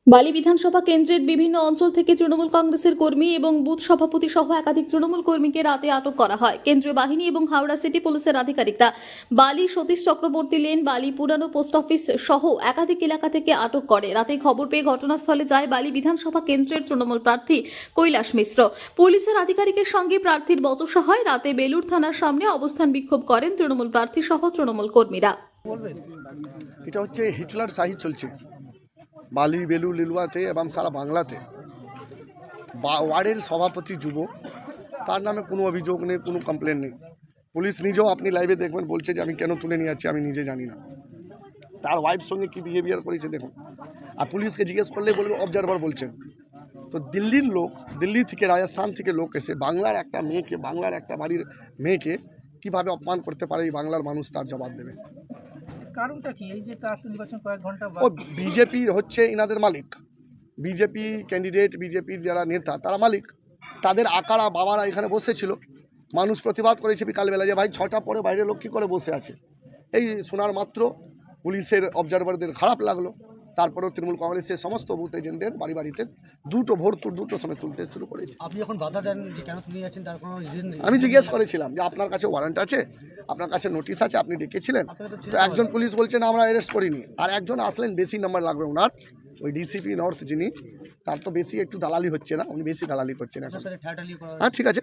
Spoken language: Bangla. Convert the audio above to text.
বালি বিধানসভা কেন্দ্রের বিভিন্ন অঞ্চল থেকে তৃণমূল কংগ্রেসের কর্মী এবং বুথ সভাপতি সহ একাধিক তৃণমূল কর্মীকে রাতে আটক করা হয়। কেন্দ্রীয় বাহিনী এবং হাওড়া সিটি পুলিশের আধিকারিকরা বালি সতীশ চক্রবর্তী লেন, বালি পুরানো পোস্ট অফিস সহ একাধিক এলাকা থেকে আটক করে। রাতে খবর পেয়ে ঘটনাস্থলে যায় বালি বিধানসভা কেন্দ্রের তৃণমূল প্রার্থী কৈলাস মিশ্র। পুলিশের আধিকারিকের সঙ্গে প্রার্থীর বচসা হয়। রাতে বেলুর থানার সামনে অবস্থান বিক্ষোভ করেন তৃণমূল প্রার্থী সহ তৃণমূল কর্মীরা। এটা হচ্ছে হিটলার শাহী চলছে বালি বেলু লিলুয়াতে এবং সারা বাংলাতে। ওয়ার্ডের সভাপতি যুব, তার নামে কোনো অভিযোগ নেই, কোনো কমপ্লেন নেই। পুলিশ নিজেও আপনি লাইভে দেখবেন বলছে যে আমি কেন তুলে নিয়ে যাচ্ছি আমি নিজে জানি না। তার ওয়াইফ সঙ্গে কী বিহেভিয়ার করেছে দেখুন। আর পুলিশকে জিজ্ঞেস করলে বলবে অবজারভার বলছেন। তো দিল্লির লোক, দিল্লি থেকে রাজস্থান থেকে লোক এসে বাংলার একটা মেয়েকে, বাংলার একটা বাড়ির মেয়েকে কীভাবে অপমান করতে পারে এই বাংলার মানুষ তার জবাব দেবে। কারণটা কি এই যে তার নির্বাচন কয়েক ঘন্টা ও বিজেপি হচ্ছে ইনাদের মালিক, বিজেপি ক্যান্ডিডেট, বিজেপির যারা নেতা তারা মালিক। তাদের আকারা বাবারা এখানে বসেছিল, মানুষ প্রতিবাদ করেছে বিকালবেলা যে ভাই 6টা পরে বাইরের লোক কী করে বসে আছে। এই শোনার মাত্র পুলিশের অবজারভারদের খারাপ লাগলো। তারপরেও তৃণমূল কংগ্রেসের সমস্ত বুথ এজেন্টদের বাড়ি বাড়িতে ভোর 2টোর সময় তুলতে শুরু করেছে। আপনি যখন বাধা দেন যে কেন তুলে যাচ্ছেন তার কোনো রিজন নেই। আমি জিজ্ঞেস করেছিলাম যে আপনার কাছে ওয়ারেন্ট আছে, আপনার কাছে নোটিশ আছে, আপনি ডেকেছিলেন? তো একজন পুলিশ বলছেন আমরা অ্যারেস্ট করিনি, আর একজন আসলেন বেশি নাম্বার লাগবে ওনার, ওই ডিসিপি নর্থ যিনি, তার তো বেশি একটু দালালি হচ্ছে না, উনি বেশি দালালি করছেন এখন। ঠেলাঠেলি করা হ্যাঁ ঠিক আছে।